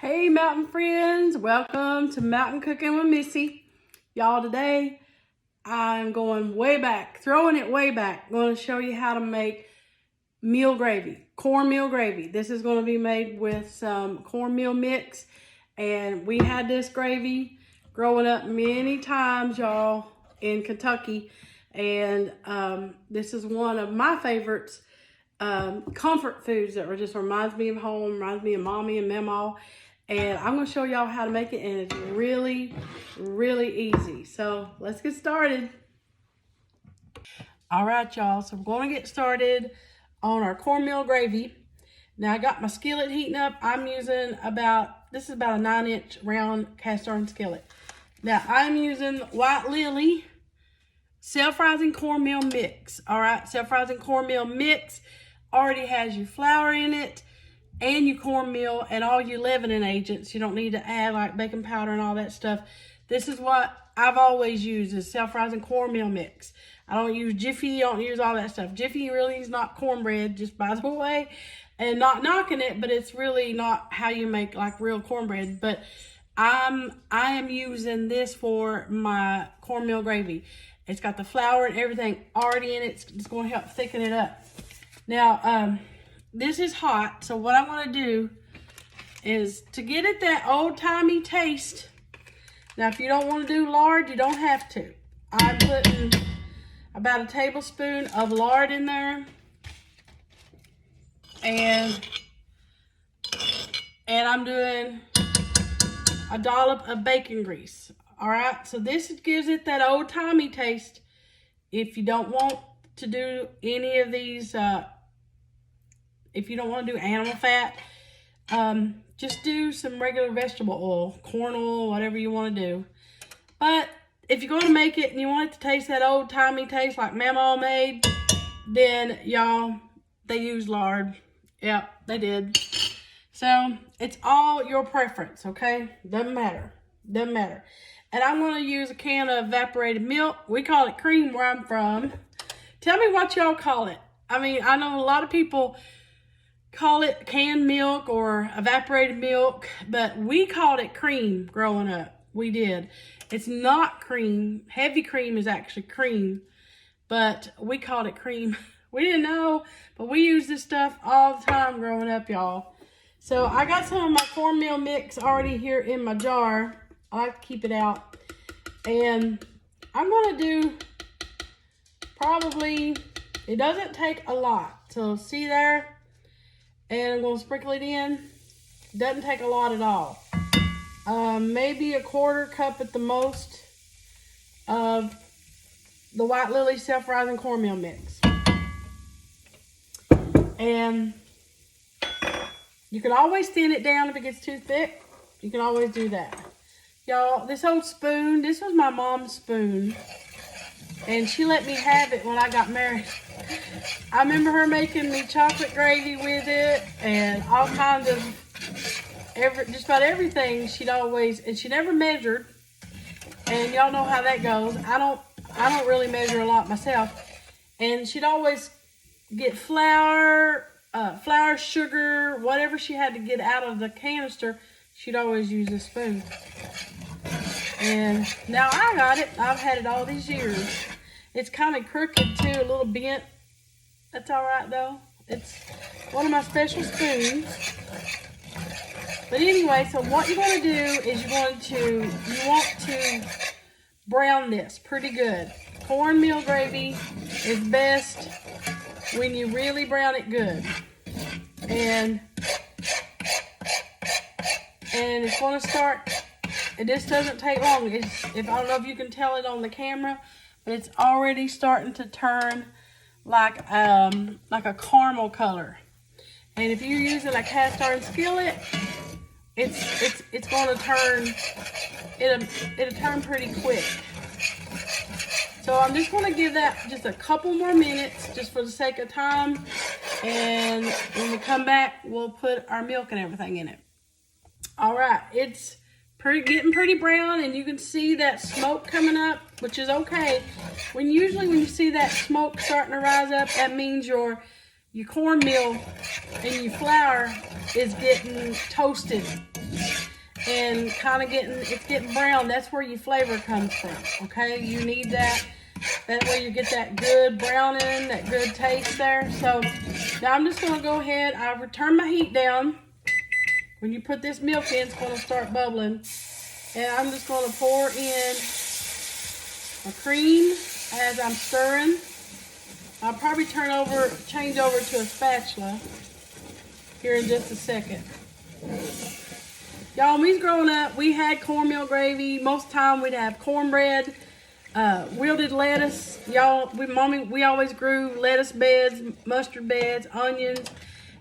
Hey mountain friends, welcome to Mountain Cooking with Missy. Y'all, today I'm going way back, throwing it way back. Going to show you how to make meal gravy, cornmeal gravy. This is going to be made with some cornmeal mix, and we had this gravy growing up many times, y'all, in Kentucky, and this is one of my favorites. Comfort foods that just reminds me of home, reminds me of mommy and mama. And I'm going to show y'all how to make it, and it's really, really easy. So let's get started. All right, y'all. So we're going to get started on our cornmeal gravy. Now I got my skillet heating up. I'm using this is about a 9-inch round cast iron skillet. Now I'm using White Lily self-rising cornmeal mix. All right, self-rising cornmeal mix already has your flour in it and your cornmeal and all your leavening agents. You don't need to add like baking powder and all that stuff. This is what I've always used, is self-rising cornmeal mix. I don't use Jiffy, I don't use all that stuff. Jiffy really is not cornbread, just by the way, and not knocking it, but it's really not how you make like real cornbread. But I am using this for my cornmeal gravy. It's got the flour and everything already in it. It's going to help thicken it up. Now, this is hot, so what I want to do is to get it that old-timey taste. Now, if you don't want to do lard, you don't have to. I'm putting about a tablespoon of lard in there, and I'm doing a dollop of bacon grease. All right, so this gives it that old-timey taste. If you don't want to do any of these, if you don't want to do animal fat, just do some regular vegetable oil, corn oil, whatever you want to do. But if you're going to make it and you want it to taste that old-timey taste like Mama made, then y'all, they use lard. Yep, they did. So it's all your preference, okay? Doesn't matter. Doesn't matter. And I'm going to use a can of evaporated milk. We call it cream where I'm from. Tell me what y'all call it. I mean, I know a lot of people call it canned milk or evaporated milk, but we called it cream growing up. We did. It's not cream. Heavy cream is actually cream, but we called it cream. We didn't know, but we used this stuff all the time growing up, y'all. So I got some of my cornmeal mix already here in my jar. I like to keep it out. And I'm going to do probably, it doesn't take a lot. So see there? And I'm going to sprinkle it in. Doesn't take a lot at all. Maybe a 1/4 cup at the most of the White Lily self-rising cornmeal mix. And you can always thin it down if it gets too thick. You can always do that. Y'all, this old spoon, this was my mom's spoon. And she let me have it when I got married. I remember her making me chocolate gravy with it and all kinds of, just about everything she'd always, and she never measured. And y'all know how that goes. I don't really measure a lot myself. And she'd always get flour, sugar, whatever she had to get out of the canister, she'd always use a spoon. And now I got it. I've had it all these years. It's kind of crooked too, a little bent. That's all right though. It's one of my special spoons. But anyway, so what you're going to do is you want to brown this pretty good. Cornmeal gravy is best when you really brown it good. And it's going to start, this doesn't take long. I don't know if you can tell it on the camera, but it's already starting to turn like a caramel color. And if you're using a cast iron skillet, it's going to turn, it'll turn pretty quick. So I'm just going to give that just a couple more minutes just for the sake of time. And when we come back, we'll put our milk and everything in it. All right, it's getting pretty brown, and you can see that smoke coming up, which is okay. Usually when you see that smoke starting to rise up, that means your your cornmeal and your flour is getting toasted and kind of it's getting brown. That's where your flavor comes from, okay? You need that. That way you get that good browning, that good taste there. So now I'm just gonna go ahead, I've turned my heat down. When you put this milk in, it's gonna start bubbling. And I'm just gonna pour in my cream as I'm stirring. I'll probably change over to a spatula here in just a second. Y'all, when we was growing up, we had cornmeal gravy. Most of the time we'd have cornbread, wilted lettuce. Y'all, we always grew lettuce beds, mustard beds, onions,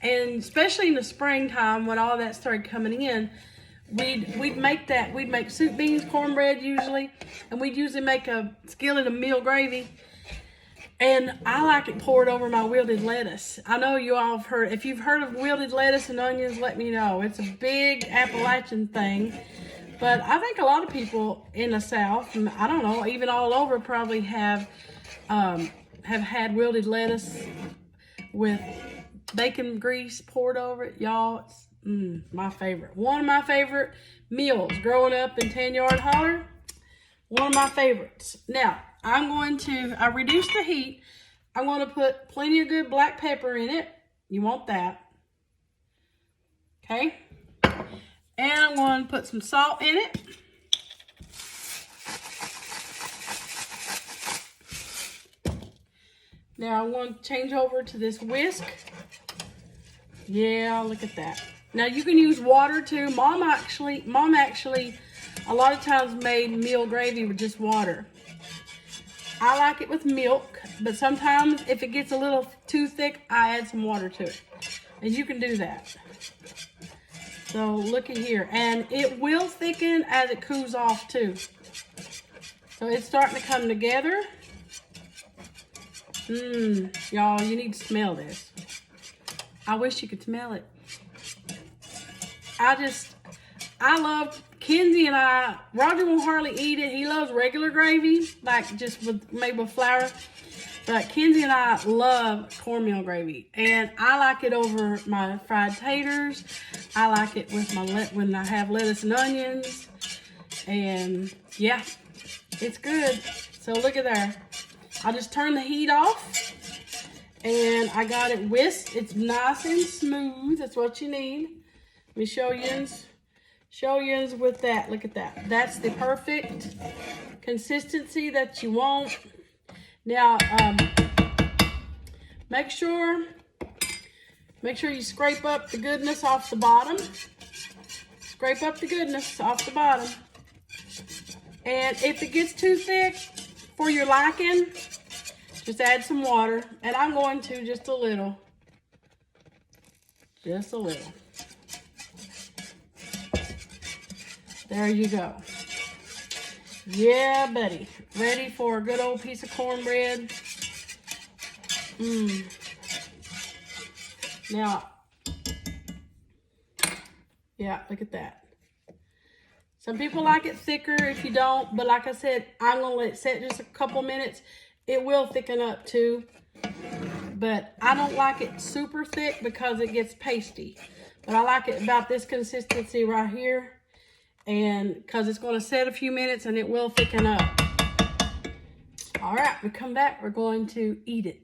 and especially in the springtime when all that started coming in, we'd make that. We'd make soup beans, cornbread usually, and we'd usually make a skillet of meal gravy. And I like it poured over my wilted lettuce. I know you all have heard, if you've heard of wilted lettuce and onions, let me know. It's a big Appalachian thing. But I think a lot of people in the South, and I don't know, even all over probably have had wilted lettuce with bacon grease poured over it. Y'all, it's my favorite. One of my favorite meals growing up in 10-Yard Holler. One of my favorites. Now, I reduced the heat. I'm going to put plenty of good black pepper in it. You want that. Okay. And I'm going to put some salt in it. Now I'm going to change over to this whisk. Yeah, look at that. Now you can use water too. Mom actually a lot of times made meal gravy with just water. I like it with milk, but sometimes if it gets a little too thick, I add some water to it. And you can do that. So look at here. And it will thicken as it cools off too. So it's starting to come together. Y'all, you need to smell this. I wish you could smell it. I love Kenzie and Roger won't hardly eat it. He loves regular gravy, like just made with flour. But Kenzie and I love cornmeal gravy. And I like it over my fried taters. I like it with when I have lettuce and onions. And yeah, it's good. So look at there. I just turned the heat off. And I got it whisked. It's nice and smooth. That's what you need. Let me show you with that. Look at that. That's the perfect consistency that you want. Now, make sure you scrape up the goodness off the bottom. Scrape up the goodness off the bottom. And if it gets too thick for your liking, just add some water. And I'm going to just a little. Just a little. There you go. Yeah, buddy. Ready for a good old piece of cornbread. Now, yeah, look at that. Some people like it thicker if you don't, but like I said, I'm going to let it set just a couple minutes. It will thicken up too, but I don't like it super thick because it gets pasty. But I like it about this consistency right here. And because it's going to set a few minutes and it will thicken up. All right, we come back. We're going to eat it.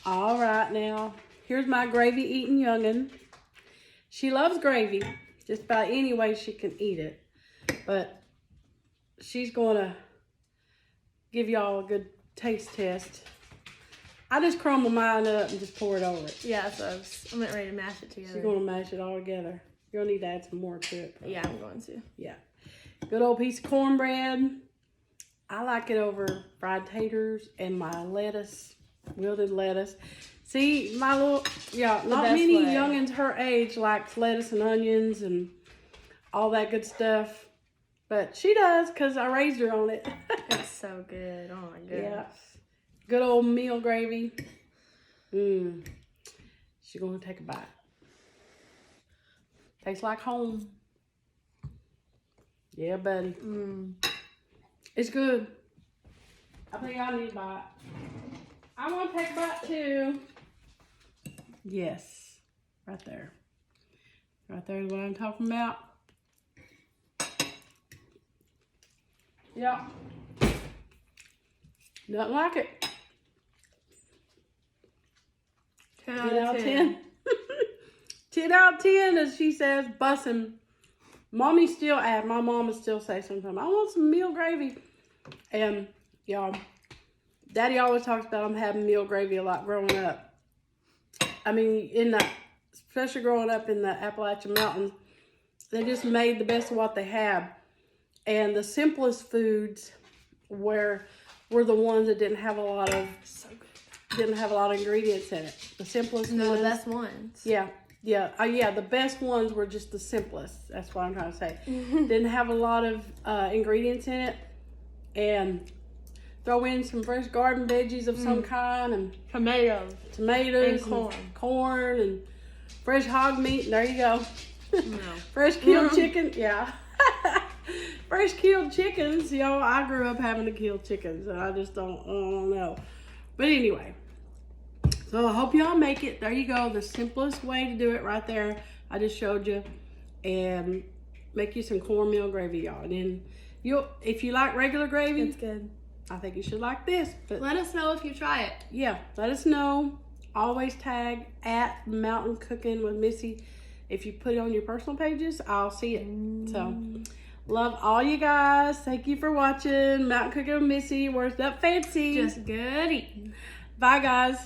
All right, now here's my gravy eating youngin. She loves gravy just about any way she can eat it. But she's going to give y'all a good taste test. I just crumble mine up and just pour it over it. Yeah, so I'm getting ready to mash it together. She's going to mash it all together. You'll need to add some more to it. Probably. Yeah, I'm going to. Yeah. Good old piece of cornbread. I like it over fried taters and my lettuce, wilted lettuce. See, my little, not many youngins her age likes lettuce and onions and all that good stuff. But she does because I raised her on it. It's so good. Oh, my goodness. Yeah. Good old meal gravy. She's going to take a bite. Tastes like home. Yeah, buddy. It's good. I think I need a bite. I want to take a bite too. Yes. Right there. Right there is what I'm talking about. Yeah. Nothing like it. 10 10 out of 10. 10 out of 10, as she says, bussin'. My mom will still say sometimes, I want some meal gravy. And, y'all, Daddy always talks about them having meal gravy a lot growing up. I mean, especially growing up in the Appalachian Mountains, they just made the best of what they had. And the simplest foods were the ones that didn't have a lot of ingredients in it. The simplest ones. The best ones. Yeah. The best ones were just the simplest. That's what I'm trying to say. Didn't have a lot of ingredients in it. And throw in some fresh garden veggies of some kind. And Tomatoes. And corn. And fresh hog meat. And there you go. No. Fresh killed chicken. Yeah. Fresh killed chickens. I grew up having to kill chickens. And I just don't know. But anyway. So I hope y'all make it. There you go. The simplest way to do it right there. I just showed you. And make you some cornmeal gravy, y'all. And then if you like regular gravy, It's good. I think you should like this. But Let us know if you try it. yeah, let us know. Always tag at Mountain Cooking with Missy. If you put it on your personal pages, I'll see it. So, love all you guys. Thank you for watching Mountain Cooking with Missy. Where's that fancy? Just good eating. Bye, guys.